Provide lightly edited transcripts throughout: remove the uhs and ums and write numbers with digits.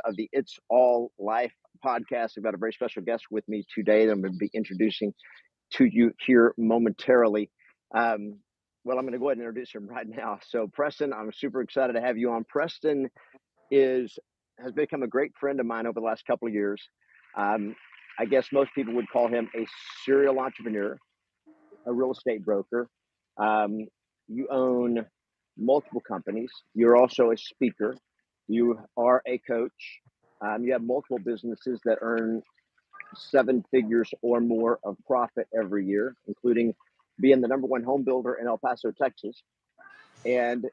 of the It's All Life podcast. I've got a very special guest with me today that I'm going to be introducing to you here momentarily. I'm going to go ahead and introduce him right now. So, Preston, I'm super excited to have you on. Preston has become a great friend of mine over the last couple of years. I guess most people would call him a serial entrepreneur, a real estate broker. You own multiple companies. You're also a speaker. You are a coach. You have multiple businesses that earn seven figures or more of profit every year, including being the number one home builder in El Paso, Texas. And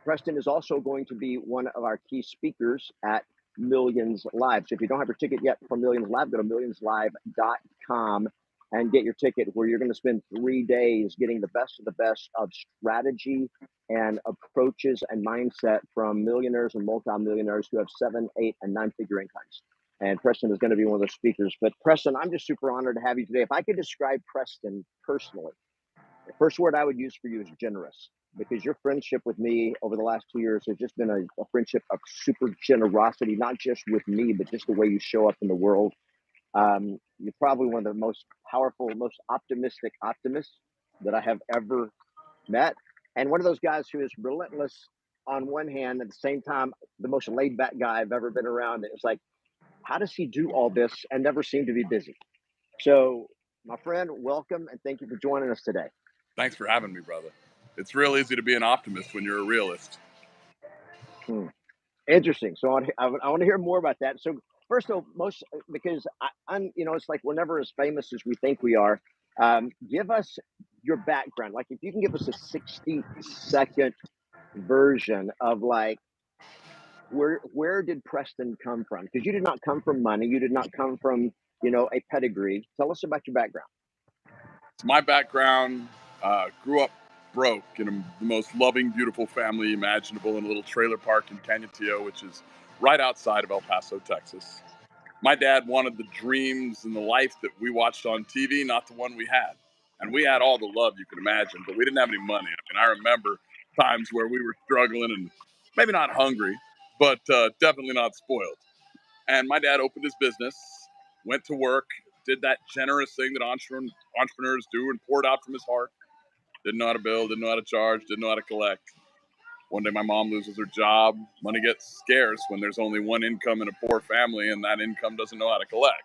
Preston is also going to be one of our key speakers at Millions Live. So if you don't have your ticket yet for Millions Live, go to millionslive.com and get your ticket, where you're going to spend 3 days getting the best of the best of strategy and approaches and mindset from millionaires and multimillionaires who have 7, 8, and 9-figure incomes. And Preston is going to be one of those speakers. But Preston, I'm just super honored to have you today. If I could describe Preston personally, the first word I would use for you is generous, because your friendship with me over the last 2 years has just been a friendship of super generosity, not just with me, but just the way you show up in the world. You're probably one of the most powerful, most optimistic optimists that I have ever met. And one of those guys who is relentless on one hand, at the same time, the most laid back guy I've ever been around. It's like, how does he do all this and never seem to be busy? So, my friend, welcome, and thank you for joining us today. Thanks for having me, brother. It's real easy to be an optimist when you're a realist. Interesting. So I want to hear more about that. So first of all, because I'm, it's like we're never as famous as we think we are. Give us your background. Like, if you can give us a 60-second version of, like, where did Preston come from? Because you did not come from money. You did not come from, a pedigree. Tell us about your background. My background, grew up broke in the most loving, beautiful family imaginable in a little trailer park in Cañutillo, which is right outside of El Paso, Texas. My dad wanted the dreams and the life that we watched on TV, not the one we had. And we had all the love you can imagine, but we didn't have any money. I remember times where we were struggling and maybe not hungry, but definitely not spoiled. And my dad opened his business, went to work, did that generous thing that entrepreneurs do, and poured out from his heart. Didn't know how to bill, didn't know how to charge, didn't know how to collect. One day my mom loses her job. Money gets scarce when there's only one income in a poor family, and that income doesn't know how to collect.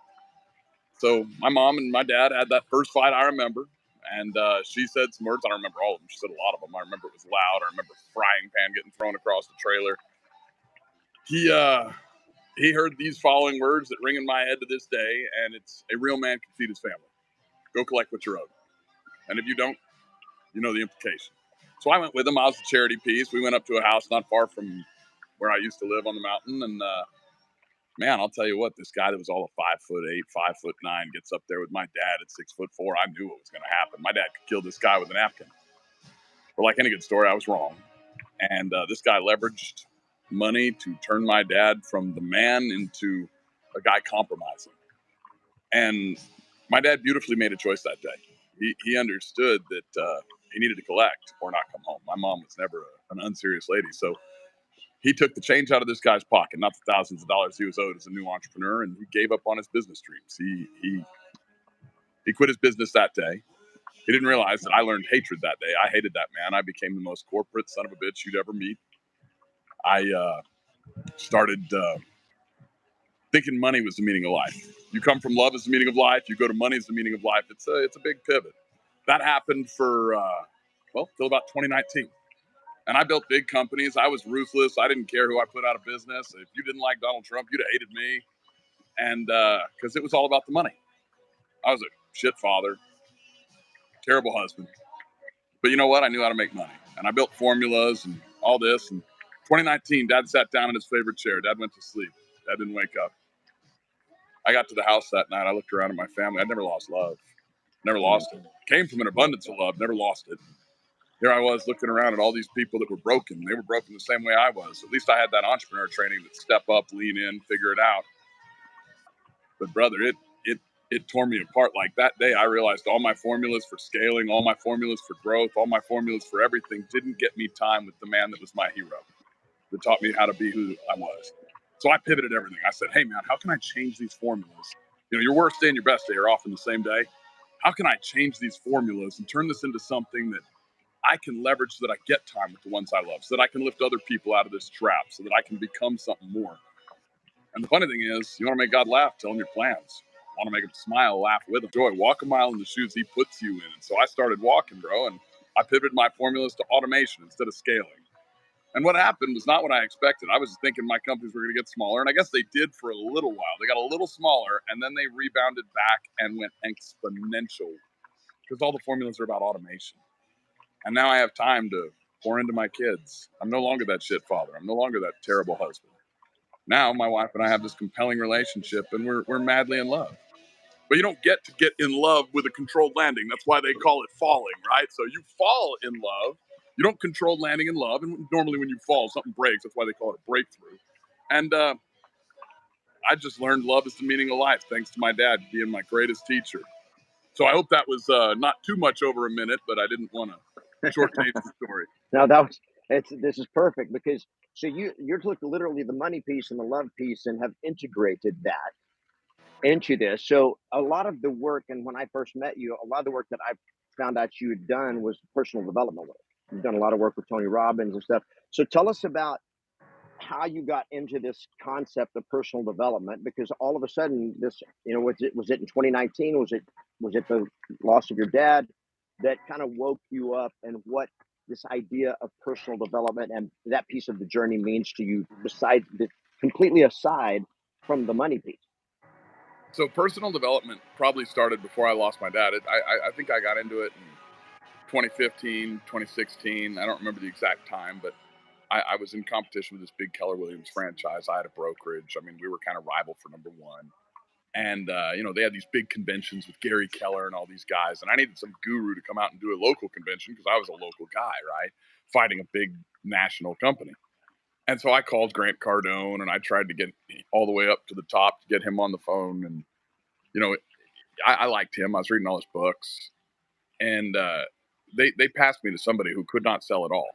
So my mom and my dad had that first fight I remember, and she said some words. I don't remember all of them. She said a lot of them. I remember it was loud. I remember a frying pan getting thrown across the trailer. He heard these following words that ring in my head to this day, and it's: a real man can feed his family. Go collect what you're owed. And if you don't, you know the implication. So I went with him. I was the charity piece. We went up to a house not far from where I used to live on the mountain. And man, I'll tell you what, this guy that was all of 5'8", 5'9", gets up there with my dad at 6'4". I knew what was going to happen. My dad could kill this guy with a napkin. But like any good story, I was wrong. And this guy leveraged money to turn my dad from the man into a guy compromising. And my dad beautifully made a choice that day. He understood that he needed to collect or not come home. My mom was never an unserious lady. So he took the change out of this guy's pocket, not the thousands of dollars he was owed as a new entrepreneur, and he gave up on his business dreams. He quit his business that day. He didn't realize that I learned hatred that day. I hated that man. I became the most corporate son of a bitch you'd ever meet. I started thinking money was the meaning of life. You come from love as the meaning of life. You go to money as the meaning of life. It's a big pivot. That happened for, till about 2019. And I built big companies. I was ruthless. I didn't care who I put out of business. If you didn't like Donald Trump, you'd have hated me. And because it was all about the money. I was a shit father, terrible husband. But you know what? I knew how to make money. And I built formulas and all this. And 2019, Dad sat down in his favorite chair. Dad went to sleep. Dad didn't wake up. I got to the house that night. I looked around at my family. I'd never lost love. Never lost it. Came from an abundance of love. Never lost it. Here I was looking around at all these people that were broken. They were broken the same way I was. At least I had that entrepreneur training that step up, lean in, figure it out. But brother, it tore me apart. Like that day, I realized all my formulas for scaling, all my formulas for growth, all my formulas for everything didn't get me time with the man that was my hero, that taught me how to be who I was. So I pivoted everything. I said, hey man, how can I change these formulas? You know, your worst day and your best day are often the same day. How can I change these formulas and turn this into something that I can leverage so that I get time with the ones I love, so that I can lift other people out of this trap, so that I can become something more. And the funny thing is, you want to make God laugh, tell him your plans. Want to make him smile, laugh with him. Joy, walk a mile in the shoes he puts you in. And so I started walking, bro, and I pivoted my formulas to automation instead of scaling. And what happened was not what I expected. I was thinking my companies were going to get smaller, and I guess they did for a little while. They got a little smaller, and then they rebounded back and went exponential because all the formulas are about automation. And now I have time to pour into my kids. I'm no longer that shit father. I'm no longer that terrible husband. Now my wife and I have this compelling relationship, and we're madly in love. But you don't get to get in love with a controlled landing. That's why they call it falling, right? So you fall in love. You don't control landing in love. And normally when you fall, something breaks. That's why they call it a breakthrough. And I just learned love is the meaning of life, thanks to my dad being my greatest teacher. So I hope that was not too much over a minute, but I didn't want to shortchange the story. No, this is perfect because so you're took literally the money piece and the love piece and have integrated that into this. So a lot of the work, and when I first met you, a lot of the work that I found out you had done was personal development work. You've done a lot of work with Tony Robbins and stuff. So tell us about how you got into this concept of personal development, because all of a sudden this, was it in 2019? Was it the loss of your dad that kind of woke you up, and what this idea of personal development and that piece of the journey means to you, besides the completely aside from the money piece? So personal development probably started before I lost my dad. I think I got into it in 2015, 2016. I don't remember the exact time, but I was in competition with this big Keller Williams franchise. I had a brokerage. I mean, we were kind of rival for number one. And, they had these big conventions with Gary Keller and all these guys. And I needed some guru to come out and do a local convention because I was a local guy, right? Fighting a big national company. And so I called Grant Cardone and I tried to get all the way up to the top to get him on the phone. And, I liked him. I was reading all his books. And they passed me to somebody who could not sell at all.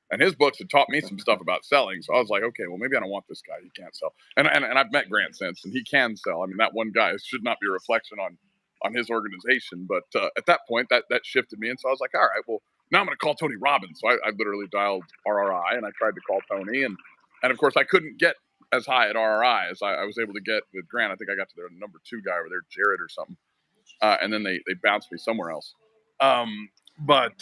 And his books had taught me some stuff about selling. So I was like, okay, well, maybe I don't want this guy. He can't sell. And I've met Grant since, and he can sell. I mean, that one guy should not be a reflection on his organization. But at that point, that shifted me. And so I was like, all right, well, now I'm going to call Tony Robbins. So I literally dialed RRI, and I tried to call Tony. And of course, I couldn't get as high at RRI as I was able to get with Grant. I think I got to their number 2 guy over there, Jared or something. And then they bounced me somewhere else. But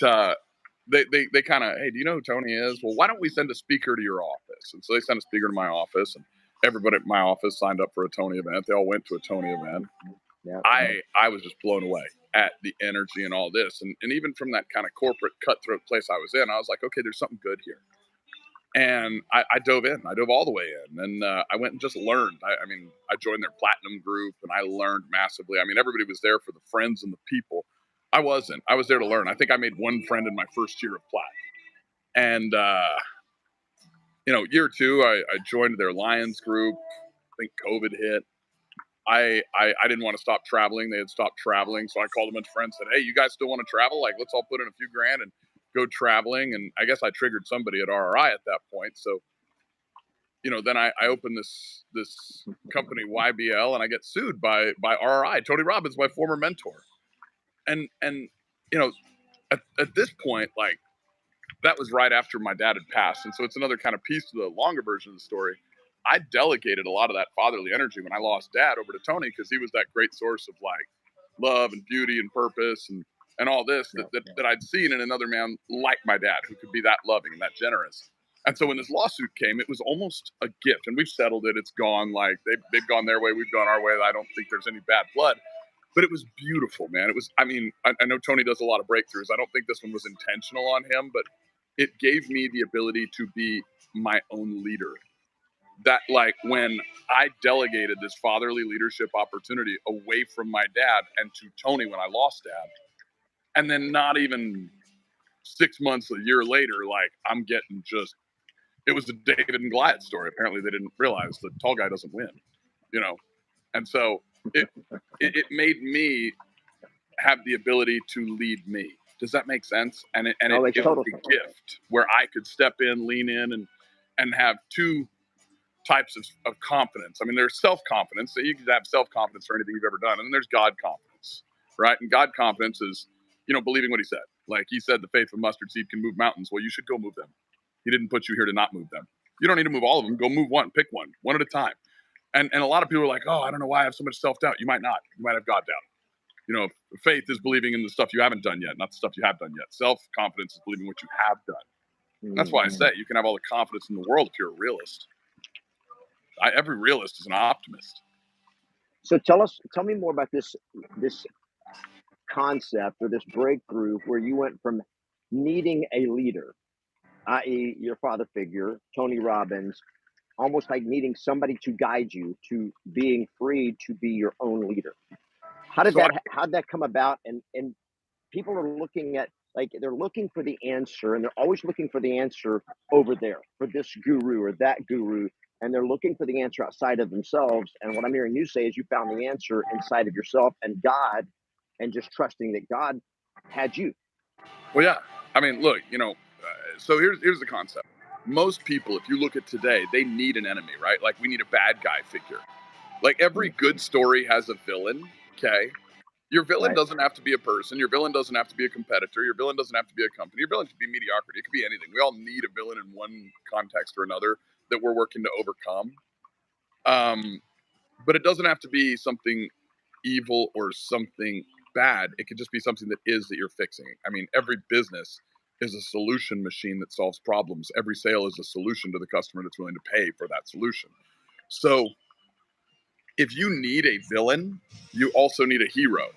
they kind of, hey, do you know who Tony is? Well, why don't we send a speaker to your office? And so they sent a speaker to my office, and everybody at my office signed up for a Tony event. They all went to a Tony event. Yeah. I was just blown away at the energy and all this. And even from that kind of corporate cutthroat place I was in, I was like, okay, there's something good here. And I dove in. I dove all the way in. And I went and just learned. I joined their platinum group, and I learned massively. I mean, everybody was there for the friends and the people. I wasn't. I was there to learn. I think I made one friend in my first year of plat. And, year 2, I joined their Lions group. I think COVID hit. I didn't want to stop traveling. They had stopped traveling. So I called a bunch of friends and said, hey, you guys still want to travel? Like, let's all put in a few grand and go traveling. And I guess I triggered somebody at RRI at that point. So, then I opened this company, YBL, and I get sued by RRI. Tony Robbins, my former mentor. And at this point, like, that was right after my dad had passed. And so it's another kind of piece to the longer version of the story. I delegated a lot of that fatherly energy when I lost dad over to Tony, because he was that great source of like love and beauty and purpose and all this that I'd seen in another man like my dad, who could be that loving and that generous. And so when this lawsuit came, it was almost a gift, and we've settled it. It's gone. Like they've gone their way. We've gone our way. I don't think there's any bad blood. But it was beautiful, man. It was, I know Tony does a lot of breakthroughs. I don't think this one was intentional on him, but it gave me the ability to be my own leader. That, like, when I delegated this fatherly leadership opportunity away from my dad and to Tony when I lost dad, and then not even 6 months, a year later, like, I'm getting just, it was the David and Goliath story. Apparently they didn't realize the tall guy doesn't win, And so it made me have the ability to lead me. Does that make sense? And it was a gift where I could step in, lean in, and have 2 types of confidence. I mean, there's self-confidence. So you can have self-confidence for anything you've ever done. And then there's God confidence, right? And God confidence is, believing what he said. Like he said, the faith of a mustard seed can move mountains. Well, you should go move them. He didn't put you here to not move them. You don't need to move all of them. Go move one, pick one at a time. And a lot of people are like, oh, I don't know why I have so much self-doubt. You might not. You might have God doubt. Faith is believing in the stuff you haven't done yet, not the stuff you have done yet. Self-confidence is believing what you have done. That's why I say you can have all the confidence in the world if you're a realist. Every realist is an optimist. So tell me more about this concept or this breakthrough where you went from needing a leader, i.e., your father figure, Tony Robbins, almost like needing somebody to guide you, to being free to be your own leader. How'd that come about? And people are looking at, like, they're looking for the answer, and they're always looking for the answer over there for this guru or that guru, and they're looking for the answer outside of themselves. And what I'm hearing you say is you found the answer inside of yourself and God, and just trusting that God had you. Well, yeah. I mean, look, so here's the concept. Most people, if you look at today, they need an enemy, right? Like we need a bad guy figure. Like every good story has a villain, okay? Your villain doesn't have to be a person. Your villain doesn't have to be a competitor. Your villain doesn't have to be a company. Your villain could be mediocrity. It could be anything. We all need a villain in one context or another that we're working to overcome. But it doesn't have to be something evil or something bad. It could just be something that you're fixing. I mean, every business is a solution machine that solves problems. Every sale is a solution to the customer that's willing to pay for that solution. So if you need a villain, you also need a hero.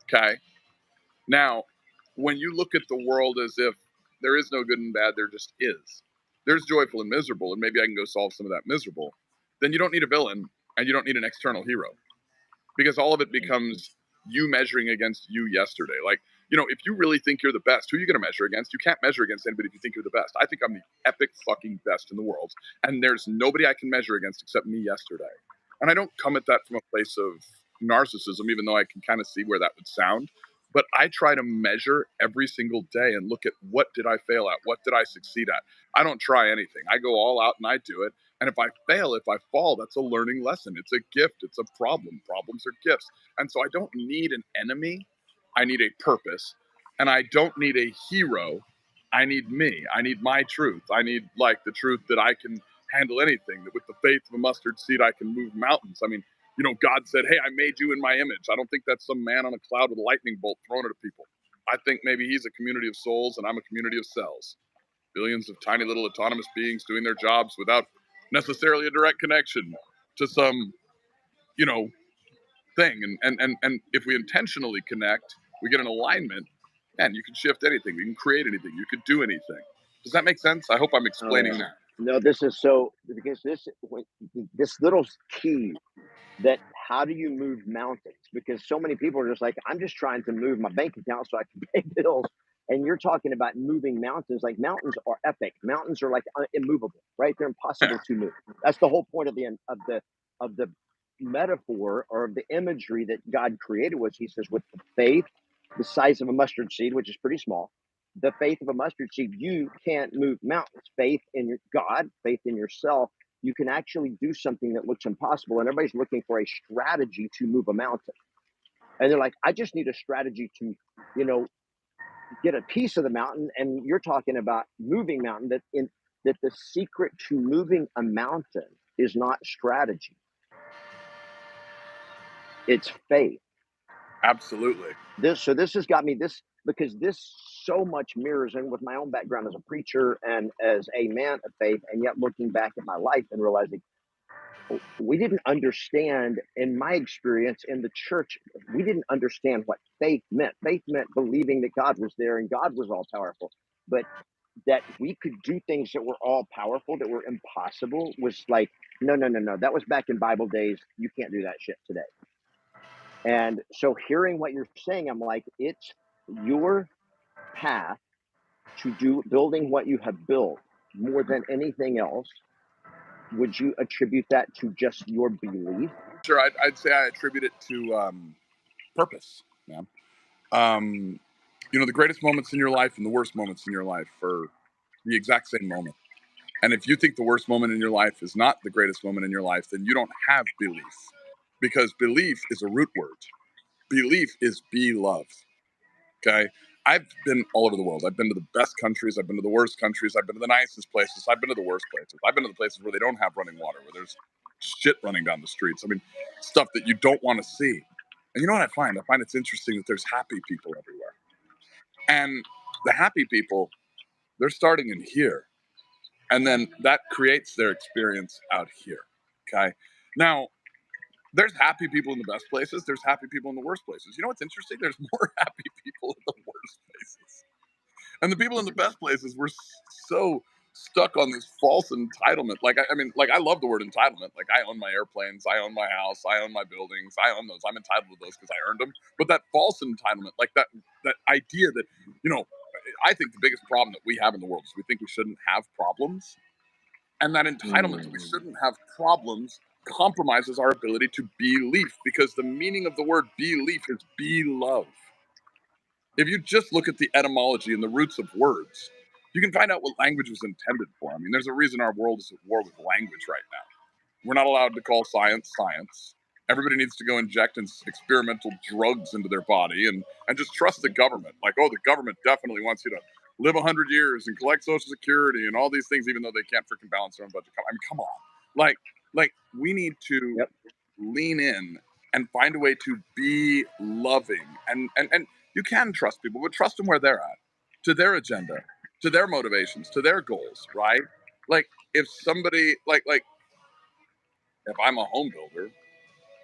Okay? Now, when you look at the world as if there is no good and bad, there just is. There's joyful and miserable, and maybe I can go solve some of that miserable. Then you don't need a villain, and you don't need an external hero. Because all of it becomes you measuring against you yesterday. Like, if you really think you're the best, who are you going to measure against? You can't measure against anybody if you think you're the best. I think I'm the epic fucking best in the world, and there's nobody I can measure against except me yesterday. And I don't come at that from a place of narcissism, even though I can kind of see where that would sound. But I try to measure every single day and look at what did I fail at? What did I succeed at? I don't try anything. I go all out and I do it. And if I fail, if I fall, that's a learning lesson. It's a gift. It's a problem. Problems are gifts. And so I don't need an enemy. I need a purpose. And I don't need a hero. I need me. I need my truth. I need like the truth that I can handle anything, that with the faith of a mustard seed, I can move mountains. I mean, God said, hey, I made you in my image. I don't think that's some man on a cloud with a lightning bolt thrown at people. I think maybe he's a community of souls and I'm a community of cells. Billions of tiny little autonomous beings doing their jobs without necessarily a direct connection to some, thing. And if we intentionally connect, we get an alignment, and you can shift anything. You can create anything. You could do anything. Does that make sense? I hope I'm explaining that. No, this is so, because this little key, that how do you move mountains? Because so many people are just like, I'm just trying to move my bank account so I can pay bills. And you're talking about moving mountains. Like, mountains are epic. Mountains are like immovable, right? They're impossible to move. That's the whole point of the metaphor, or of the imagery that God created, was he says, with the faith the size of a mustard seed, which is pretty small, the faith of a mustard seed, you can't move mountains. Faith in your God, faith in yourself, you can actually do something that looks impossible. And everybody's looking for a strategy to move a mountain. And they're like, I just need a strategy to, get a piece of the mountain. And you're talking about moving mountain, that the secret to moving a mountain is not strategy. It's faith. Absolutely. This has got me because this so much mirrors in with my own background as a preacher and as a man of faith. And yet looking back at my life and realizing, we didn't understand, in my experience in the church, we didn't understand what faith meant. Faith meant believing that God was there and God was all powerful. But that we could do things that were all powerful, that were impossible, was like, no. That was back in Bible days. You can't do that shit today. And so hearing what you're saying, I'm like, it's your path to building what you have built more than anything else. Would you attribute that to just your belief? Sure, I'd say I attribute it to purpose, man. The greatest moments in your life and the worst moments in your life are the exact same moment. And if you think the worst moment in your life is not the greatest moment in your life, then you don't have belief, because belief is a root word. Belief is be loved. Okay. I've been all over the world. I've been to the best countries. I've been to the worst countries. I've been to the nicest places. I've been to the worst places. I've been to the places where they don't have running water, where there's shit running down the streets. I mean, stuff that you don't want to see. And you know what I find? I find it's interesting that there's happy people everywhere. And the happy people, they're starting in here. And then that creates their experience out here. Okay. Now, there's happy people in the best places. There's happy people in the worst places. You know what's interesting? There's more happy people in the worst places. And the people in the best places were so stuck on this false entitlement. Like, I mean, like, I love the word entitlement. Like, I own my airplanes, I own my house, I own my buildings, I own those. I'm entitled to those because I earned them. But that false entitlement, like that idea that, you know, I think the biggest problem that we have in the world is we think we shouldn't have problems. And that entitlement that we shouldn't have problems compromises our ability to believe, because the meaning of the word belief is be love. If you just look at the etymology and the roots of words, you can find out what language was intended for. I mean, there's a reason our world is at war with language right now. We're not allowed to call science science. Everybody needs to go inject experimental drugs into their body and just trust the government. Like, oh, the government definitely wants you to live 100 years and collect Social Security and all these things, even though they can't freaking balance their own budget. I mean, come on. Like we need to lean in and find a way to be loving. And you can trust people, but trust them where they're at, to their agenda, to their motivations, to their goals, right? Like, if somebody, like if I'm a home builder,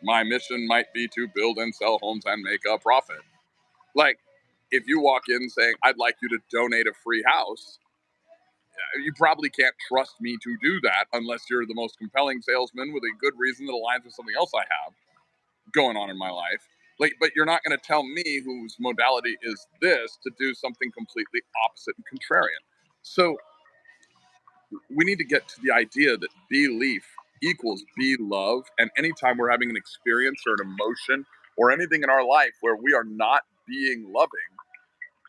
my mission might be to build and sell homes and make a profit. Like, if you walk in saying, I'd like you to donate a free house, you probably can't trust me to do that unless you're the most compelling salesman with a good reason that aligns with something else I have going on in my life. Like, but you're not going to tell me, whose modality is this, to do something completely opposite and contrarian. So we need to get to the idea that belief equals be love. And anytime we're having an experience or an emotion or anything in our life where we are not being loving,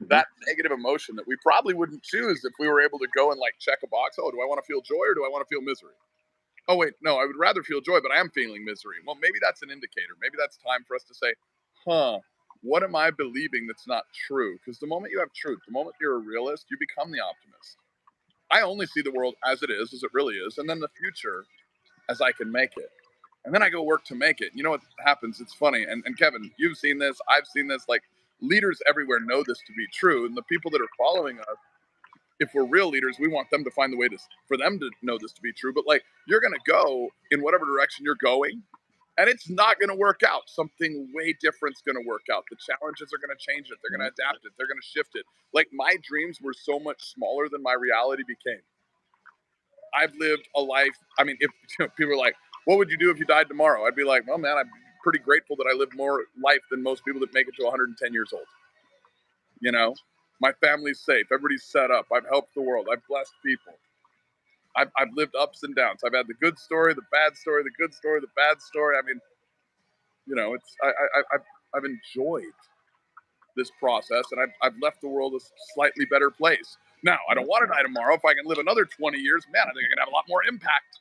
that negative emotion that we probably wouldn't choose if we were able to go and like check a box. Oh, do I want to feel joy or do I want to feel misery? Oh, wait, no, I would rather feel joy, but I am feeling misery. Well, maybe that's an indicator. Maybe that's time for us to say, what am I believing that's not true? Because the moment you have truth, the moment you're a realist, you become the optimist. I only see the world as it is, as it really is, and then the future as I can make it. And then I go work to make it. You know what happens? It's funny. And Kevin, you've seen this. I've seen this. Like, leaders everywhere know this to be true. And the people that are following us, if we're real leaders, we want them to find the way for them to know this to be true. But like, you're going to go in whatever direction you're going, and it's not going to work out. Something way different's going to work out. The challenges are going to change it. They're going to adapt it. They're going to shift it. Like, my dreams were so much smaller than my reality became. I've lived a life. I mean, if people are like, what would you do if you died tomorrow? I'd be like, well, man, I'm pretty grateful that I lived more life than most people that make it to 110 years old. You know, my family's safe. Everybody's set up. I've helped the world. I've blessed people. I've lived ups and downs. I've had the good story, the bad story, the good story, the bad story. I mean, you know, I've enjoyed this process, and I've left the world a slightly better place. Now, I don't want to die tomorrow. If I can live another 20 years, man, I think I can have a lot more impact.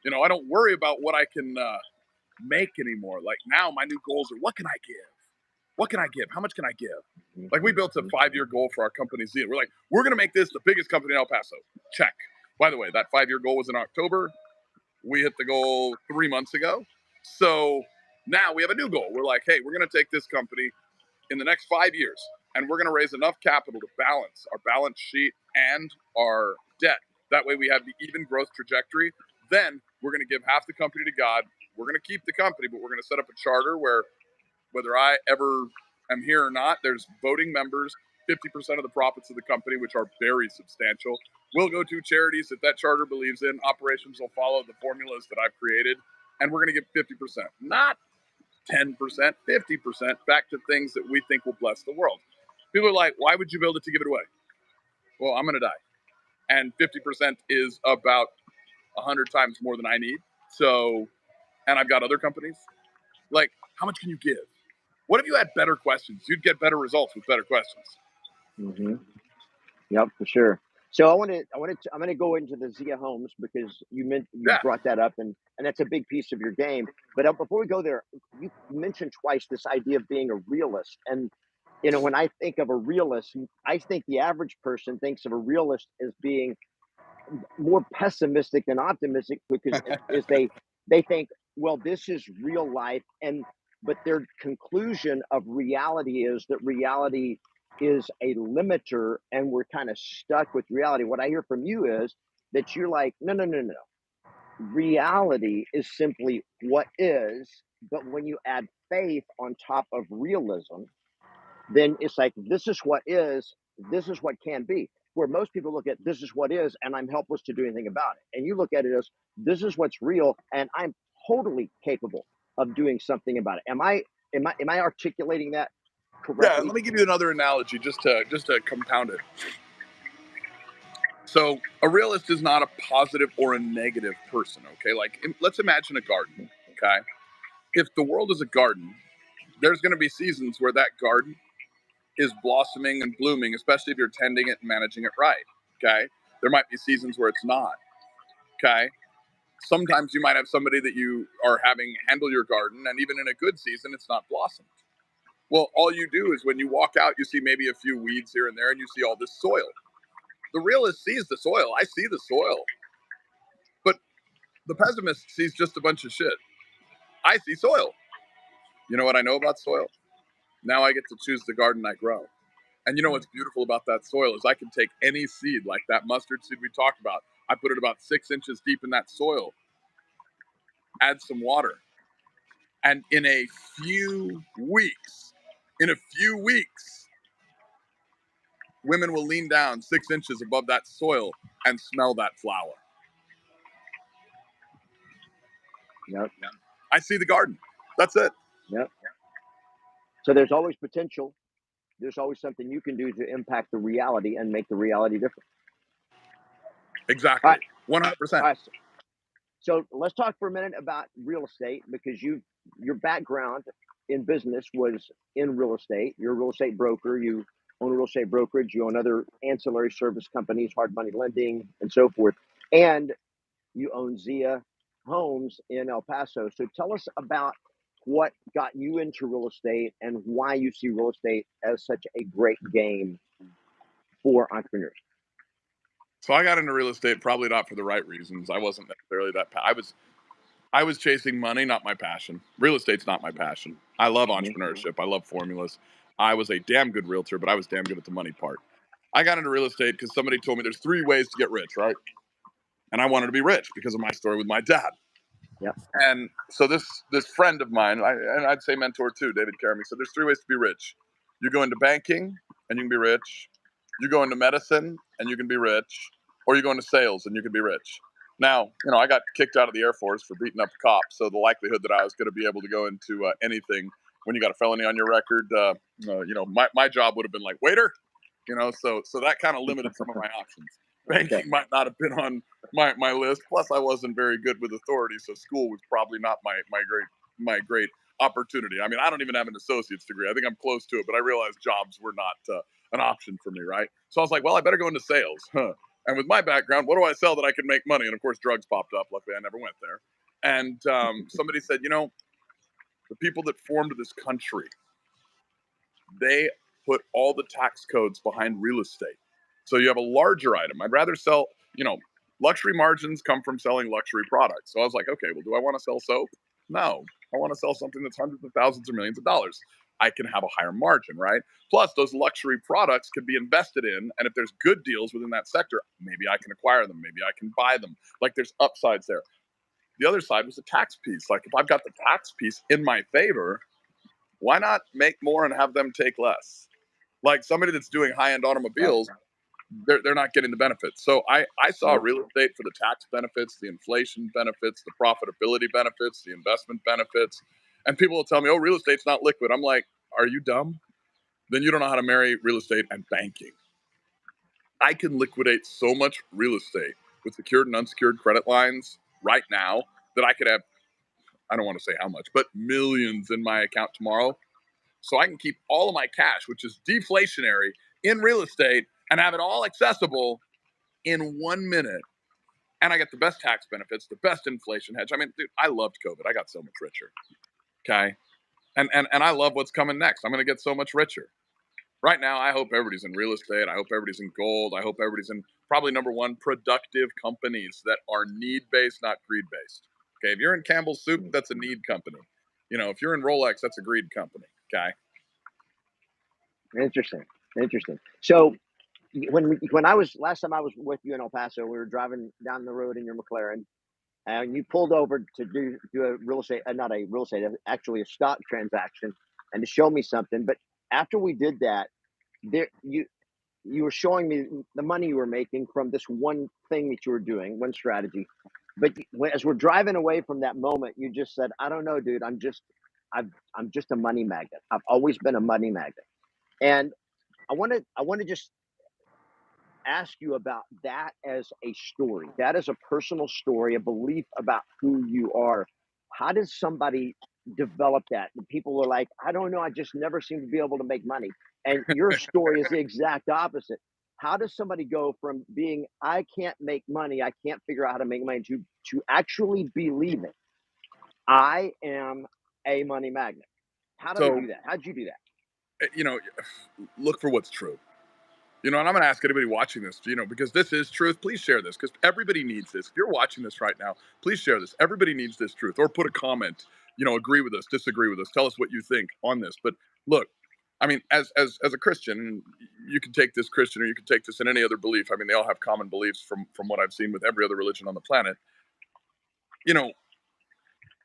You know, I don't worry about what I can make anymore. Like, now my new goals are, what can I give? What can I give? How much can I give? Like, we built a 5-year goal for our company Z. We're like, we're going to make this the biggest company in El Paso. Check. By the way, that 5-year goal was in October. We hit the goal 3 months ago. So now we have a new goal. We're like, hey, we're going to take this company in the next 5 years, and we're going to raise enough capital to balance our balance sheet and our debt. That way we have the even growth trajectory. Then we're going to give half the company to God. We're going to keep the company, but we're going to set up a charter where, whether I ever am here or not, there's voting members. 50% of the profits of the company, which are very substantial, will go to charities that charter believes in. Operations will follow the formulas that I've created, and we're going to give 50%, not 10%, 50% back to things that we think will bless the world. People are like, why would you build it to give it away? Well, I'm going to die. And 50% is about 100 times more than I need. So, and I've got other companies. Like, how much can you give? What if you had better questions? You'd get better results with better questions. Yep, for sure. So I'm going to go into the Zia Homes because you Yeah. brought that up, and that's a big piece of your game. But before we go there, you mentioned twice this idea of being a realist, and when I think of a realist, I think the average person thinks of a realist as being more pessimistic than optimistic because is they think, well, this is real life, and but their conclusion of reality is that reality is a limiter and we're kind of stuck with reality. What I hear from you is that you're like, no, no, no, no, reality is simply what is, but when you add faith on top of realism, then it's like, this is what is, this is what can be. Where most people look at this is what is, and I'm helpless to do anything about it. And you look at it as this is what's real, and I'm totally capable of doing something about it. Am I articulating that Yeah, correctly? let me give you another analogy just to compound it. So a realist is not a positive or a negative person, okay? Like let's imagine a garden, okay? If the world is a garden, there's going to be seasons where that garden is blossoming and blooming, especially if you're tending it and managing it right, okay? There might be seasons where it's not, okay? Sometimes you might have somebody that you are having handle your garden, and even in a good season, it's not blossomed. Well, all you do is when you walk out, you see maybe a few weeds here and there, and you see all this soil. The realist sees the soil. I see the soil. But the pessimist sees just a bunch of shit. I see soil. You know what I know about soil? Now I get to choose the garden I grow. And you know what's beautiful about that soil is I can take any seed, like that mustard seed we talked about. I put it about 6 inches deep in that soil, add some water, and in a few weeks, women will lean down 6 inches above that soil and smell that flower. Yep. I see the garden. That's it. Yep. So there's always potential. There's always something you can do to impact the reality and make the reality different. All Exactly. right. 100%. All right. So let's talk for a minute about real estate because your background in business was in real estate. You're a real estate broker. You own a real estate brokerage. You own other ancillary service companies, hard money lending, and so forth. And you own Zia Homes in El Paso. So tell us about what got you into real estate and why you see real estate as such a great game for entrepreneurs. So I got into real estate probably not for the right reasons. I wasn't necessarily that. I was chasing money, not my passion. Real estate's not my passion. I love entrepreneurship. I love formulas. I was a damn good realtor, but I was damn good at the money part. I got into real estate because somebody told me there's 3 ways to get rich, right? And I wanted to be rich because of my story with my dad. Yep. And so this friend of mine, and I'd say mentor too, David Caramy, said there's 3 ways to be rich. You go into banking and you can be rich. You go into medicine and you can be rich, or you go into sales and you can be rich. Now, I got kicked out of the Air Force for beating up a cop, so the likelihood that I was going to be able to go into anything when you got a felony on your record, my job would have been like waiter, so that kind of limited some of my options. Banking Okay. might not have been on my list. Plus, I wasn't very good with authority, so school was probably not my great opportunity. I mean, I don't even have an associate's degree. I think I'm close to it, but I realized jobs were not an option for me, right? So I was like, well, I better go into sales. Huh. And with my background, what do I sell that I can make money? And of course, drugs popped up. Luckily, I never went there. And somebody said, the people that formed this country, they put all the tax codes behind real estate. So you have a larger item. I'd rather sell, luxury margins come from selling luxury products. So I was like, okay, well, do I want to sell soap? No, I want to sell something that's hundreds of thousands or millions of dollars. I can have a higher margin, right? Plus, those luxury products can be invested in. And if there's good deals within that sector, maybe I can acquire them. Maybe I can buy them. Like there's upsides there. The other side was the tax piece. Like if I've got the tax piece in my favor, why not make more and have them take less? Like somebody that's doing high-end automobiles, they're not getting the benefits. So I saw real estate for the tax benefits, the inflation benefits, the profitability benefits, the investment benefits. And people will tell me, oh, real estate's not liquid. I'm like, are you dumb? Then you don't know how to marry real estate and banking. I can liquidate so much real estate with secured and unsecured credit lines right now that I could have, I don't want to say how much, but millions in my account tomorrow. So I can keep all of my cash, which is deflationary, in real estate and have it all accessible in 1 minute, and I get the best tax benefits, the best inflation hedge. I mean, dude, I loved COVID. I got so much richer. Okay. And I love what's coming next. I'm going to get so much richer. Right now, I hope everybody's in real estate. I hope everybody's in gold. I hope everybody's in probably number one, productive companies that are need-based, not greed-based. Okay, if you're in Campbell's Soup, that's a need company. You know, if you're in Rolex, that's a greed company. Okay. Interesting. Interesting. So when I was last time I was with you in El Paso, we were driving down the road in your McLaren, and you pulled over to do a real estate, not a real estate, actually a stock transaction, and to show me something. But after we did that, there you were showing me the money you were making from this one thing that you were doing, one strategy. But as we're driving away from that moment, you just said, "I don't know, dude. I'm just a money magnet. I've always been a money magnet." And I want to just ask you about that as a story. That is a personal story, a belief about who you are. How does somebody develop that? And people are like, I don't know, I just never seem to be able to make money. And your story is the exact opposite. How does somebody go from being, I can't make money, I can't figure out how to make money, to actually believing I am a money magnet? How do they So, do that? How did you do that? you know, look for what's true. You know, and I'm going to ask anybody watching this, you know, because this is truth. Please share this because everybody needs this. If you're watching this right now, please share this. Everybody needs this truth, or put a comment. You know, agree with us, disagree with us. Tell us what you think on this. But look, I mean, as a Christian, you can take this Christian, or you can take this in any other belief. I mean, they all have common beliefs from what I've seen with every other religion on the planet. You know,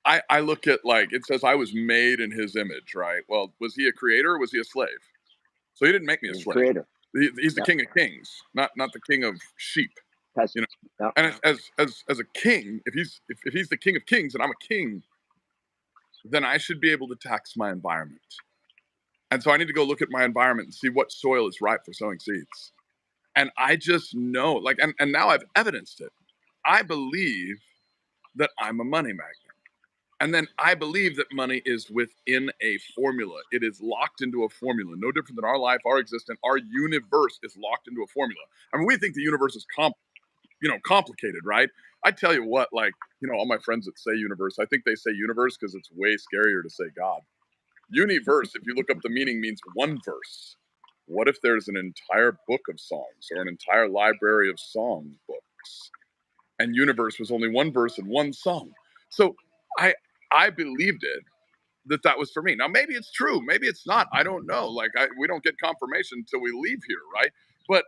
I look at, like, it says I was made in His image, right? Well, was He a creator or was He a slave? So He didn't make me a slave. Creator. He's the Yep. King of Kings, not the king of sheep. You know, Peasants. Yep. and as a king, if he's the King of Kings and I'm a king, then I should be able to tax my environment. And so I need to go look at my environment and see what soil is ripe for sowing seeds. And I just know, like, and now I've evidenced it. I believe that I'm a money magnet. And then I believe that money is within a formula. It is locked into a formula, no different than our life, our existence, our universe is locked into a formula. I mean, we think the universe is complicated, right? I tell you what, like, you know, all my friends that say universe, I think they say universe because it's way scarier to say God. Universe, if you look up the meaning, means one verse. What if there's an entire book of songs or an entire library of song books? And universe was only one verse and one song. So I I believed it, that was for me. Now maybe it's true, maybe it's not. I don't know. Like, we don't get confirmation until we leave here, right? But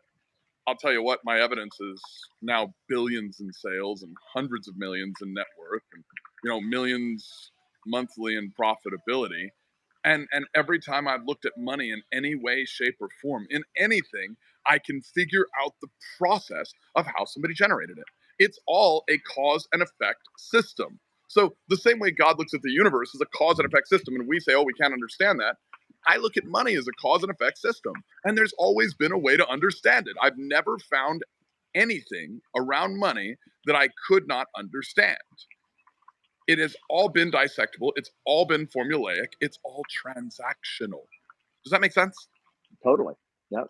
I'll tell you what, my evidence is now billions in sales and hundreds of millions in net worth, and, you know, millions monthly in profitability. And every time I've looked at money in any way, shape, or form, in anything, I can figure out the process of how somebody generated it. It's all a cause and effect system. So the same way God looks at the universe as a cause and effect system, and we say, oh, we can't understand that. I look at money as a cause and effect system, and there's always been a way to understand it. I've never found anything around money that I could not understand. It has all been dissectable. It's all been formulaic. It's all transactional. Does that make sense? Totally. Yep.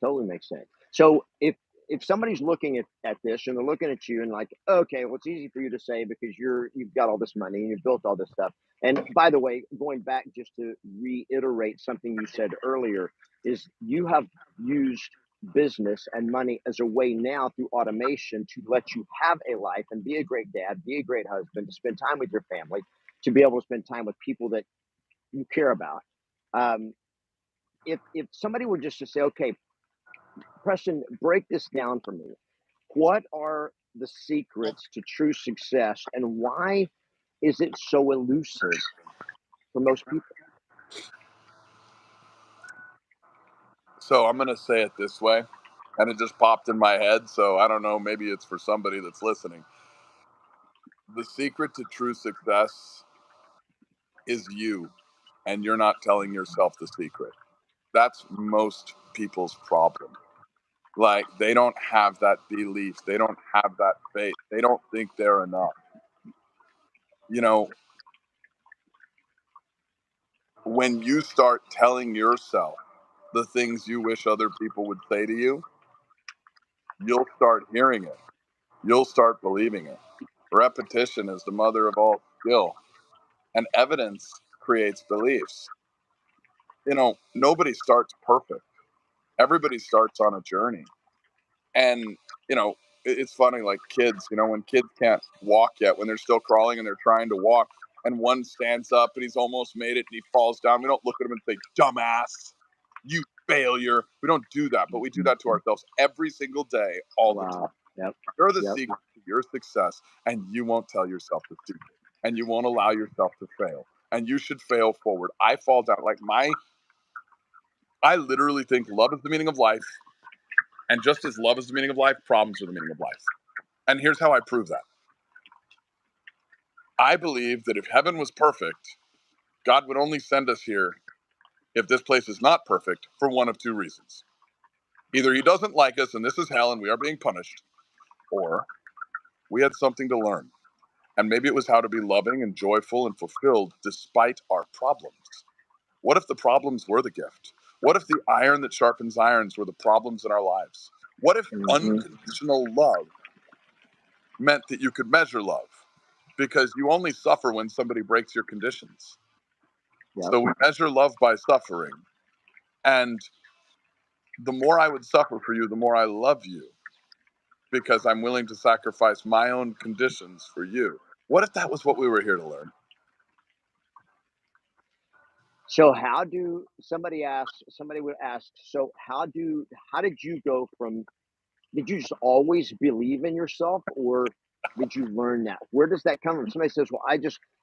Totally makes sense. So if somebody's looking at this and they're looking at you and like, okay, well, it's easy for you to say because you've got all this money and you've built all this stuff. And by the way, going back just to reiterate something you said earlier, is you have used business and money as a way now through automation to let you have a life and be a great dad, be a great husband, to spend time with your family, to be able to spend time with people that you care about. Um, if somebody were just to say, okay, Preston, break this down for me. What are the secrets to true success, and why is it so elusive for most people? So I'm going to say it this way, and it just popped in my head. So I don't know, maybe it's for somebody that's listening. The secret to true success is you, and you're not telling yourself the secret. That's most people's problem. Like, they don't have that belief, they don't have that faith, they don't think they're enough. You know, when you start telling yourself the things you wish other people would say to you, you'll start hearing it. You'll start believing it. Repetition is the mother of all skill, and evidence creates beliefs. Nobody starts perfect. Everybody starts on a journey. And, it's funny, like kids, when kids can't walk yet, when they're still crawling and they're trying to walk, and one stands up and he's almost made it and he falls down. We don't look at him and say, dumbass, you failure. We don't do that, but we do that to ourselves every single day, all the time. Wow. Yep. You're the Yep. secret to your success, and you won't tell yourself the secret, and you won't allow yourself to fail, and you should fail forward. I fall down. I literally think love is the meaning of life, and just as love is the meaning of life, problems are the meaning of life. And here's how I prove that. I believe that if heaven was perfect, God would only send us here if this place is not perfect for one of two reasons. Either he doesn't like us and this is hell and we are being punished, or we had something to learn. And maybe it was how to be loving and joyful and fulfilled despite our problems. What if the problems were the gift? What if the iron that sharpens irons were the problems in our lives? What if unconditional love meant that you could measure love? Because you only suffer when somebody breaks your conditions. Yep. So we measure love by suffering. And the more I would suffer for you, the more I love you, because I'm willing to sacrifice my own conditions for you. What if that was what we were here to learn? So somebody would ask, so how did you go from, did you just always believe in yourself, or did you learn that? Where does that come from? Somebody says, well,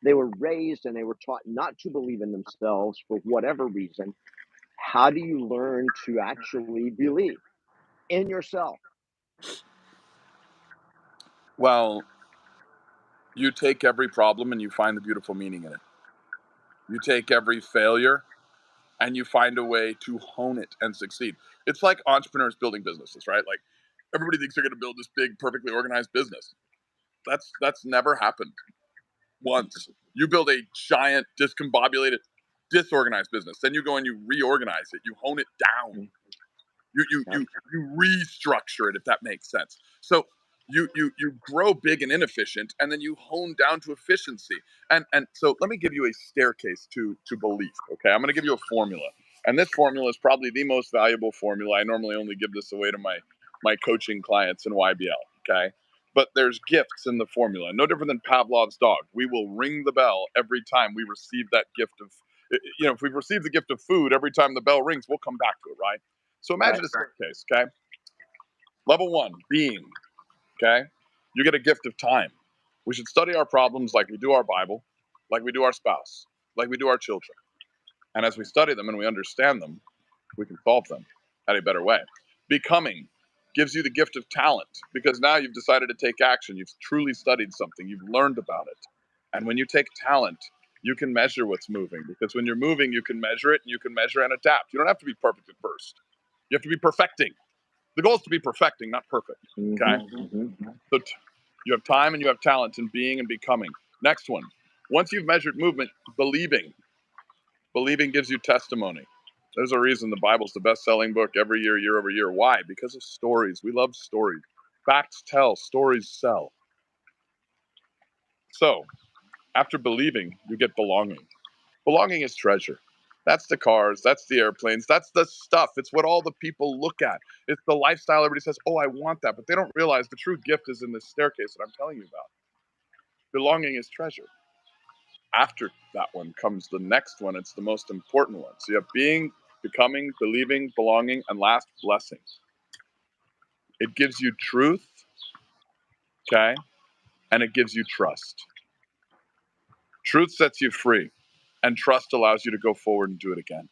they were raised and they were taught not to believe in themselves for whatever reason. How do you learn to actually believe in yourself? Well, you take every problem and you find the beautiful meaning in it. You take every failure and you find a way to hone it and succeed. It's like entrepreneurs building businesses, right? Like everybody thinks they're going to build this big, perfectly organized business. That's never happened once. You build a giant, discombobulated, disorganized business. Then you go and you reorganize it. You hone it down. You restructure it, if that makes sense. So you grow big and inefficient, and then you hone down to efficiency. And so let me give you a staircase to belief. Okay, I'm going to give you a formula, and this formula is probably the most valuable formula. I normally only give this away to my coaching clients in YBL. Okay, but there's gifts in the formula, no different than Pavlov's dog. We will ring the bell every time we receive that gift of. If we've received the gift of food, every time the bell rings, we'll come back to it, right? So imagine a staircase, okay? Level 1, being, okay? You get a gift of time. We should study our problems like we do our Bible, like we do our spouse, like we do our children. And as we study them and we understand them, we can solve them at a better way. Becoming gives you the gift of talent, because now you've decided to take action. You've truly studied something. You've learned about it. And when you take talent, you can measure what's moving, because when you're moving, you can measure it and you can measure and adapt. You don't have to be perfect at first. You have to be perfecting. The goal is to be perfecting, not perfect. Okay? So you have time and you have talent in being and becoming. Next one. Once you've measured movement, believing. Believing gives you testimony. There's a reason the Bible's the best-selling book every year, year over year. Why? Because of stories. We love stories. Facts tell, stories sell. So, after believing, you get belonging. Belonging is treasure. That's the cars, that's the airplanes, that's the stuff. It's what all the people look at. It's the lifestyle. Everybody says, oh, I want that. But they don't realize the true gift is in this staircase that I'm telling you about. Belonging is treasure. After that one comes the next one. It's the most important one. So you have being, becoming, believing, belonging, and last, blessing. It gives you truth, okay? And it gives you trust. Truth sets you free, and trust allows you to go forward and do it again.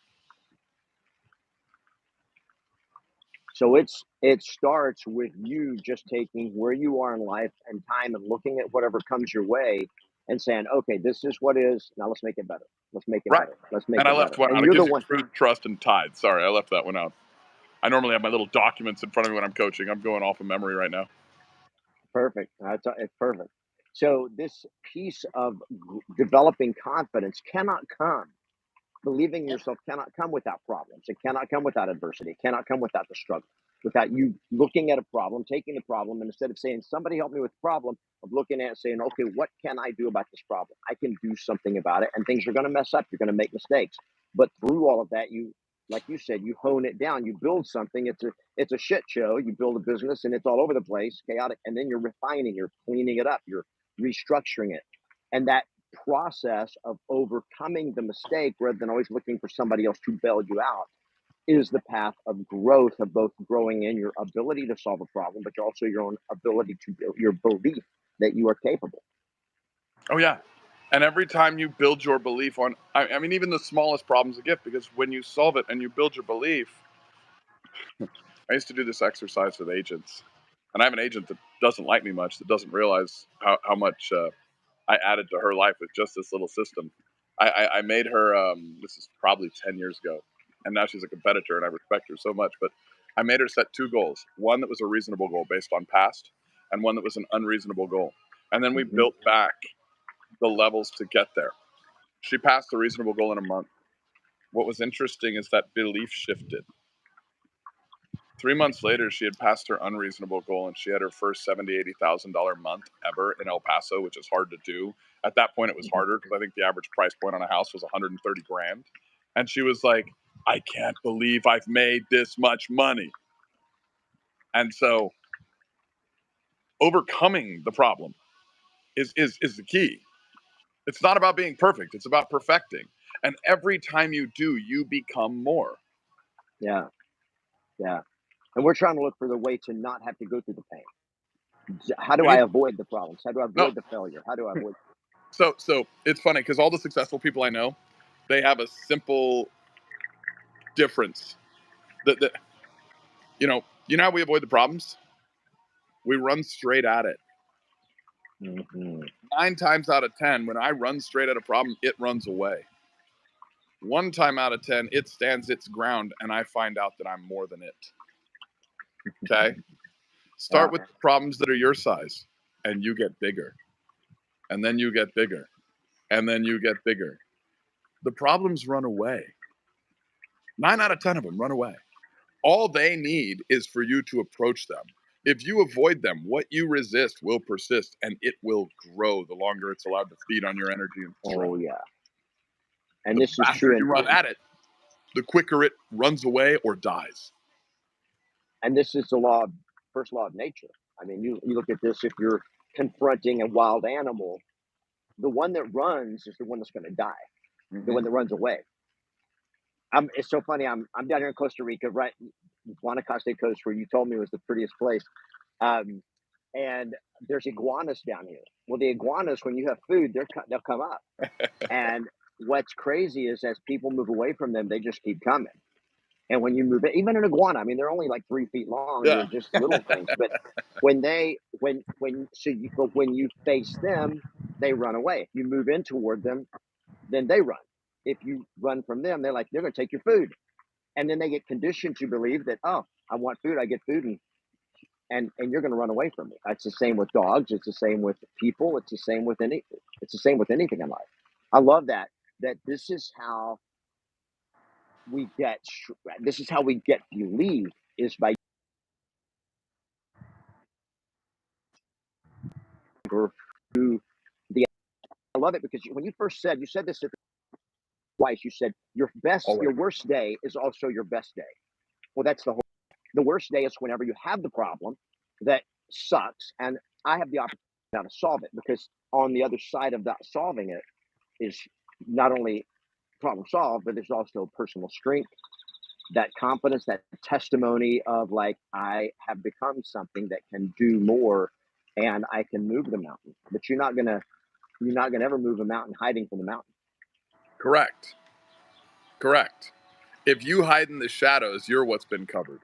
So it starts with you just taking where you are in life and time and looking at whatever comes your way and saying, okay, this is what is. Now let's make it better. Let's make it Right. better. Let's make And it I left better. one And out. It you're the gives you one. truth, trust, and tithe. Sorry, I left that one out. I normally have my little documents in front of me when I'm coaching. I'm going off of memory right now. Perfect. It's perfect. So this piece of developing confidence cannot come. Believing in yourself cannot come without problems. It cannot come without adversity. It cannot come without the struggle. without you looking at a problem, taking the problem, and instead of saying, somebody help me with the problem, of looking at it, saying, okay, what can I do about this problem? I can do something about it. And things are going to mess up. You're going to make mistakes. But through all of that, you, like you said, you hone it down, you build something. It's a shit show. You build a business and it's all over the place, chaotic. And then you're refining, you're cleaning it up, you're restructuring it. And that process of overcoming the mistake rather than always looking for somebody else to bail you out is the path of growth, of both growing in your ability to solve a problem, but also your own ability to build your belief that you are capable. Oh yeah. And every time you build your belief on, I mean, even the smallest problem's a gift, because when you solve it and you build your belief, I used to do this exercise with agents, and I have an agent that doesn't like me much, that doesn't realize how much I added to her life with just this little system. I made her, this is probably 10 years ago, and now she's a competitor, and I respect her so much, but I made her set two goals. One that was a reasonable goal based on past, and one that was an unreasonable goal. And then we built back the levels to get there. She passed the reasonable goal in a month. What was interesting is that belief shifted. 3 months later, she had passed her unreasonable goal, and she had her first $80,000 month ever in El Paso, which is hard to do. At that point, it was harder because I think the average price point on a house was 130 grand. And she was like, I can't believe I've made this much money. And so overcoming the problem is the key. It's not about being perfect. It's about perfecting. And every time you do, you become more. Yeah. Yeah. And we're trying to look for the way to not have to go through the pain. How do I avoid the problems? How do I avoid the failure? How do I avoid? So it's funny because all the successful people I know, they have a simple difference. That you know how we avoid the problems? We run straight at it. 9 times out of 10, when I run straight at a problem, it runs away. 1 time out of 10, it stands its ground, and I find out that I'm more than it. Okay? Start with problems that are your size, and you get bigger. And then you get bigger. And then you get bigger. The problems run away. 9 out of 10 of them run away. All they need is for you to approach them. If you avoid them, what you resist will persist, and it will grow the longer it's allowed to feed on your energy and strength. Oh, yeah. And The this is faster true. you run at it, the quicker it runs away or dies. And this is the first law of nature. I mean, you look at this, if you're confronting a wild animal, the one that runs is the one that's going to die, the one that runs away. It's so funny. I'm down here in Costa Rica, right? Guanacaste Coast, where you told me was the prettiest place. And there's iguanas down here. Well, the iguanas, when you have food, they'll come up. And what's crazy is as people move away from them, they just keep coming. And when you move it, even an iguana, I mean, they're only like 3 feet long. Yeah. They're just little things. But when you face them, they run away. If you move in toward them, then they run. If you run from them, they're going to take your food. And then they get conditioned to believe that, oh, I want food, I get food, and you're going to run away from me. It's the same with dogs. It's the same with people. It's the same with anything in life. I love that this is how we get belief is by the. I love it because when you said this twice. You said your worst day is also your best day. Well, that's the worst day is whenever you have the problem that sucks, and I have the opportunity now to solve it, because on the other side of that solving it is not only problem solved, but there's also personal strength, that confidence, that testimony of like, I have become something that can do more, and I can move the mountain. But you're not gonna ever move a mountain hiding from the mountain. Correct. If you hide in the shadows, you're what's been covered.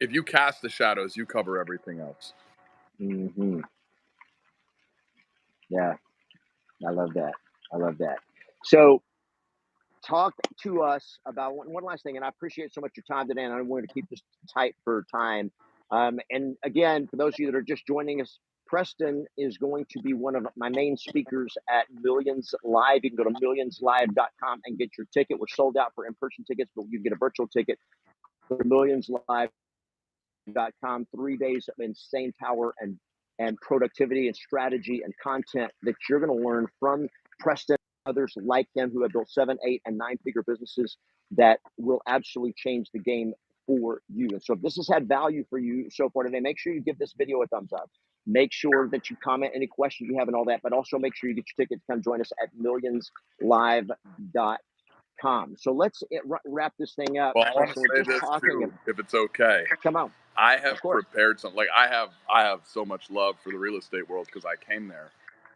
If you cast the shadows, you cover everything else. Yeah, I love that. So talk to us about one last thing, and I appreciate so much your time today, and I wanted to keep this tight for time. And again, for those of you that are just joining us, Preston is going to be one of my main speakers at Millions Live. You can go to millionslive.com and get your ticket. We're sold out for in-person tickets, but you can get a virtual ticket. millionslive.com, 3 days of insane power and productivity and strategy and content that you're going to learn from Preston, others like him who have built 7, 8, and 9-figure businesses that will absolutely change the game for you. And so if this has had value for you so far today, make sure you give this video a thumbs up. Make sure that you comment any questions you have and all that, but also make sure you get your ticket to come join us at millionslive.com. So let's wrap this thing up. Well, I want to We're say just this talking too, if it's okay. Come on. I have Of course. prepared something. Like I have so much love for the real estate world because I came there.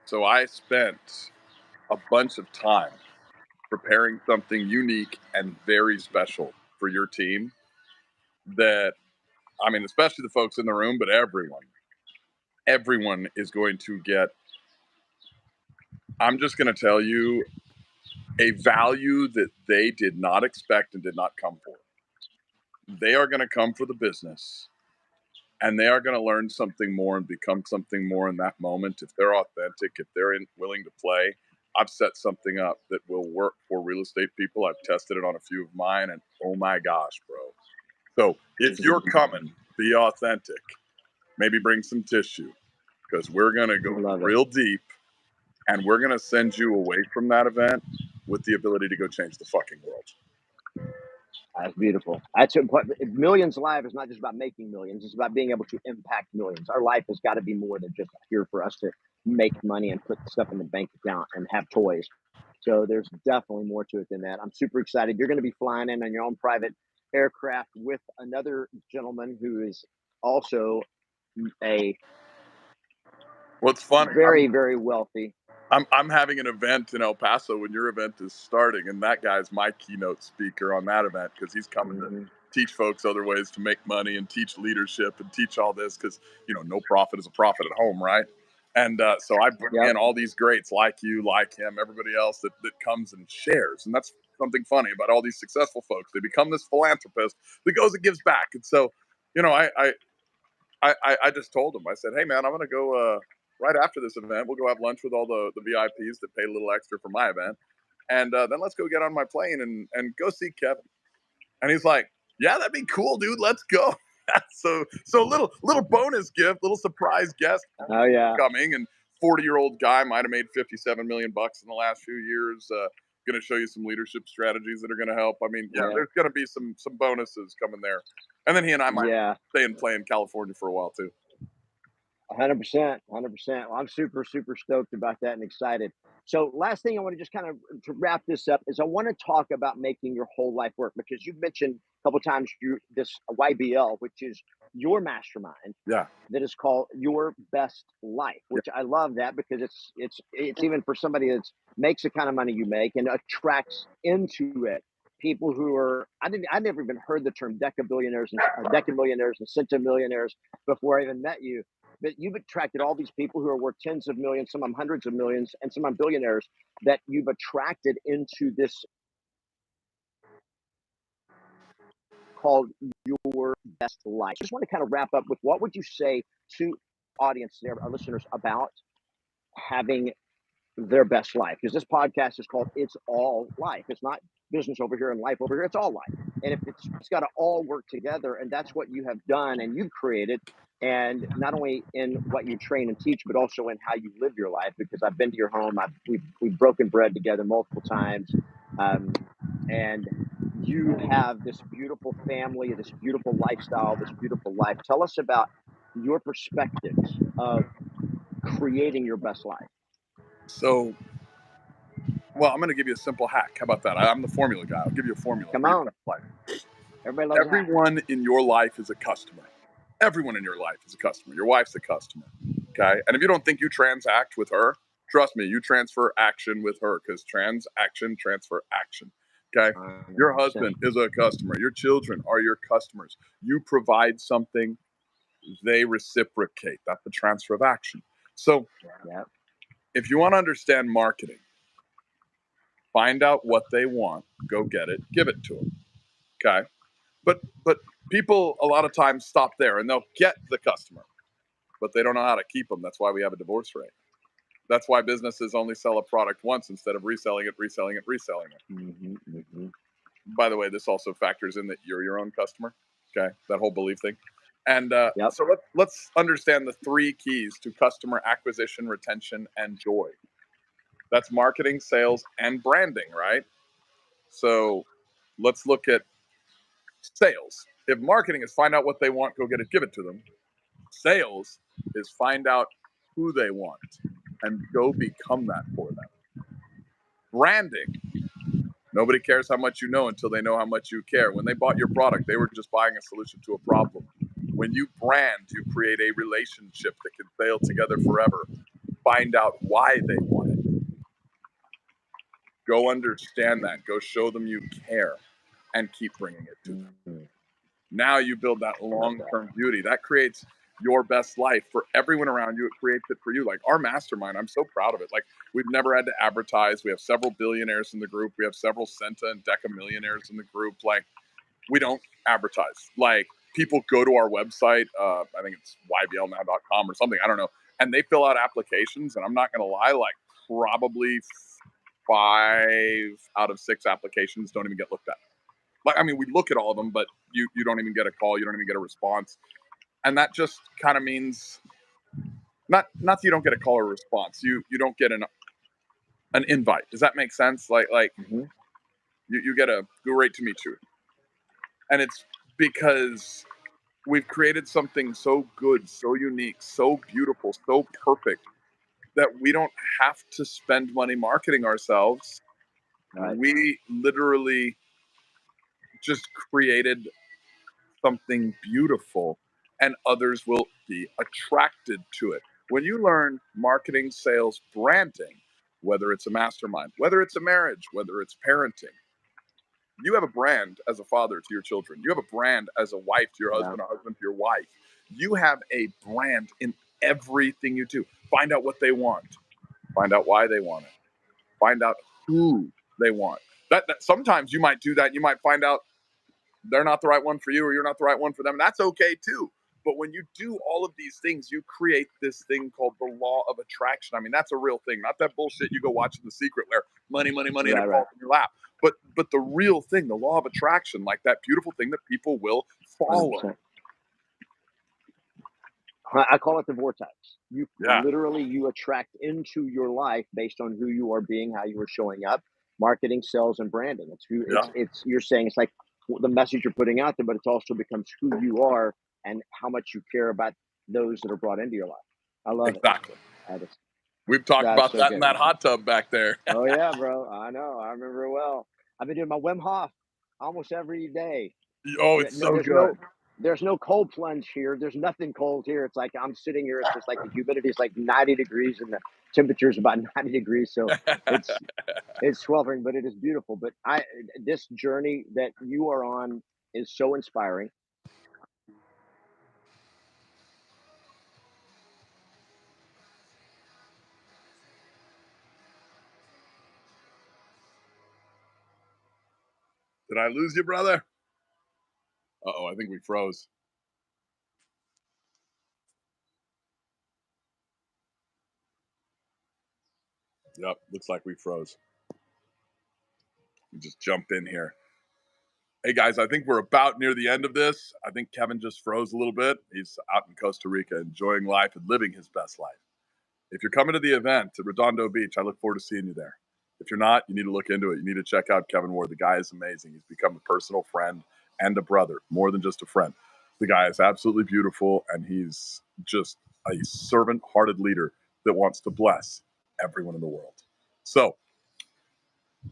So I spent a bunch of time preparing something unique and very special for your team that, I mean, especially the folks in the room, but everyone is going to get, I'm just going to tell you, a value that they did not expect and did not come for. They are going to come for the business, and they are going to learn something more and become something more in that moment. If they're authentic, if they're willing to play, I've set something up that will work for real estate people. I've tested it on a few of mine, and oh my gosh, bro. So if you're coming, be authentic. Maybe bring some tissue because we're going to go real deep, and we're going to send you away from that event with the ability to go change the fucking world. That's beautiful. That's important. Millions Live is not just about making millions. It's about being able to impact millions. Our life has got to be more than just here for us to make money and put stuff in the bank account and have toys. So there's definitely more to it than that. I'm super excited. You're going to be flying in on your own private aircraft with another gentleman who is also a What's funny? Very, very wealthy. I'm having an event in El Paso when your event is starting, and that guy's my keynote speaker on that event because he's coming to teach folks other ways to make money and teach leadership and teach all this because, you know, no profit is a profit at home, right? And so I bring in all these greats like you, like him, everybody else that comes and shares. And that's something funny about all these successful folks. They become this philanthropist that goes and gives back. And so, you know, I just told him, I said, hey, man, I'm going to go right after this event. We'll go have lunch with all the VIPs that paid a little extra for my event. And then let's go get on my plane and go see Kevin. And he's like, yeah, that'd be cool, dude. Let's go. So little bonus gift, little surprise guest. Oh, yeah. Coming, and 40-year-old guy might have made $57 million in the last few years. Going to show you some leadership strategies that are going to help. I mean, there's going to be some bonuses coming there. And then he and I might stay and play in California for a while too. 100%, 100%. Well, I'm super, super stoked about that and excited. So last thing I want to just kind of to wrap this up is I want to talk about making your whole life work, because you've mentioned a couple of times this YBL, which is your mastermind. Yeah. That is called Your Best Life, which I love that because it's even for somebody that makes the kind of money you make and attracts into it people who are, I never even heard the term decabillionaires and decamillionaires and centimillionaires before I even met you. But you've attracted all these people who are worth tens of millions, some of them hundreds of millions, and some of them billionaires that you've attracted into this called Your Best Life. Just want to kind of wrap up with what would you say to audience there, our listeners, about having their best life? Because this podcast is called It's All Life. It's not business over here and life over here. It's all life. And if it's got to all work together, and that's what you have done and you've created. And not only in what you train and teach, but also in how you live your life. Because I've been to your home, we've broken bread together multiple times, and you have this beautiful family, this beautiful lifestyle, this beautiful life. Tell us about your perspectives of creating your best life. So, well, I'm going to give you a simple hack. How about that? I'm the formula guy. I'll give you a formula. Come on. Everybody loves Everyone in your life is a customer. Everyone in your life is a customer. Your wife's a customer. Okay. And if you don't think you transact with her, trust me, you transfer action with her, because transaction, transfer action. Okay. 100%. Your husband is a customer. Your children are your customers. You provide something, they reciprocate. That's the transfer of action. So if you want to understand marketing, find out what they want, go get it, give it to them. Okay. But people a lot of times stop there and they'll get the customer, but they don't know how to keep them. That's why we have a divorce rate. That's why businesses only sell a product once instead of reselling it. by the way, this also factors in that you're your own customer. Okay, that whole belief thing. And Yep. so let's understand the 3 keys to customer acquisition, retention, and joy. That's marketing, sales, and branding, right? So let's look at sales. If marketing is find out what they want, go get it, give it to them. Sales is find out who they want and go become that for them. Branding, nobody cares how much you know until they know how much you care. When they bought your product, they were just buying a solution to a problem. When you brand, you create a relationship that can sail together forever. Find out why they want it. Go understand that. Go show them you care and keep bringing it to them. Mm-hmm. Now you build that long-term beauty. That creates your best life for everyone around you. It creates it for you. Like our mastermind, I'm so proud of it. Like we've never had to advertise. We have several billionaires in the group. We have several Centa and Deca millionaires in the group. Like we don't advertise. Like people go to our website. I think it's yblnow.com or something. I don't know. And they fill out applications. And I'm not going to lie, like probably 5 out of 6 applications don't even get looked at. Like, I mean, we look at all of them, but you don't even get a call. You don't even get a response. And that just kind of means not that you don't get a call or a response. You don't get an invite. Does that make sense? Like Mm-hmm. you get a great to meet you. And it's because we've created something so good, so unique, so beautiful, so perfect that we don't have to spend money marketing ourselves. Right. We literally just created something beautiful and others will be attracted to it. When you learn marketing, sales, branding, whether it's a mastermind, whether it's a marriage, whether it's parenting, you have a brand as a father to your children. You have a brand as a wife to your husband, a husband to your wife. You have a brand in everything you do. Find out what they want. Find out why they want it. Find out who they want. That sometimes you might do that. You might find out they're not the right one for you or you're not the right one for them. That's okay too. But when you do all of these things, you create this thing called the law of attraction. I mean, that's a real thing, not that bullshit you go watch in The Secret where money, money, money, and it falls in your lap. But the real thing, the law of attraction, like that beautiful thing that people will follow. 100%. I call it the vortex. You literally you attract into your life based on who you are being, how you are showing up, marketing, sales, and branding. It's who it's you're saying it's like the message you're putting out there, but it also becomes who you are and how much you care about those that are brought into your life. I love Exactly. it. We've talked about so that good. in that hot tub back there. Oh yeah, bro. I know. I remember it well. I've been doing my Wim Hof almost every day. Oh, it's so good. There's no cold plunge here. There's nothing cold here. It's like I'm sitting here. It's just like the humidity is like 90 degrees and the temperature is about 90 degrees. So it's sweltering, but it is beautiful. But this journey that you are on is so inspiring. Did I lose you, brother? Uh-oh, I think we froze. Yep, looks like we froze. We just jump in here. Hey guys, I think we're about near the end of this. I think Kevin just froze a little bit. He's out in Costa Rica enjoying life and living his best life. If you're coming to the event at Redondo Beach, I look forward to seeing you there. If you're not, you need to look into it. You need to check out Kevin Ward. The guy is amazing. He's become a personal friend and a brother, more than just a friend. The guy is absolutely beautiful, and he's just a servant-hearted leader that wants to bless everyone in the world. So,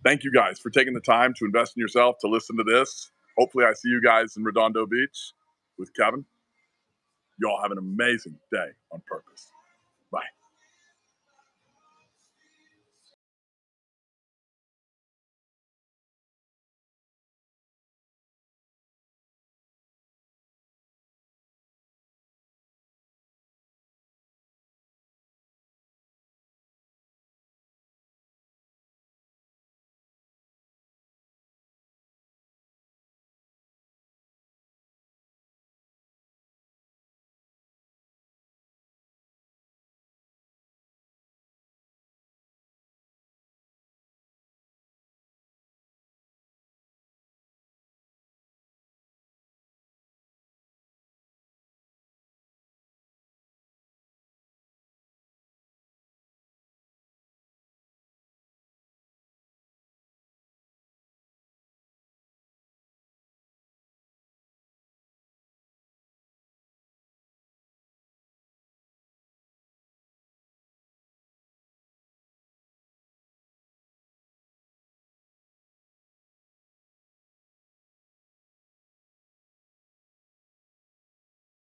thank you guys for taking the time to invest in yourself, to listen to this. Hopefully I see you guys in Redondo Beach with Kevin. Y'all have an amazing day on purpose. Bye.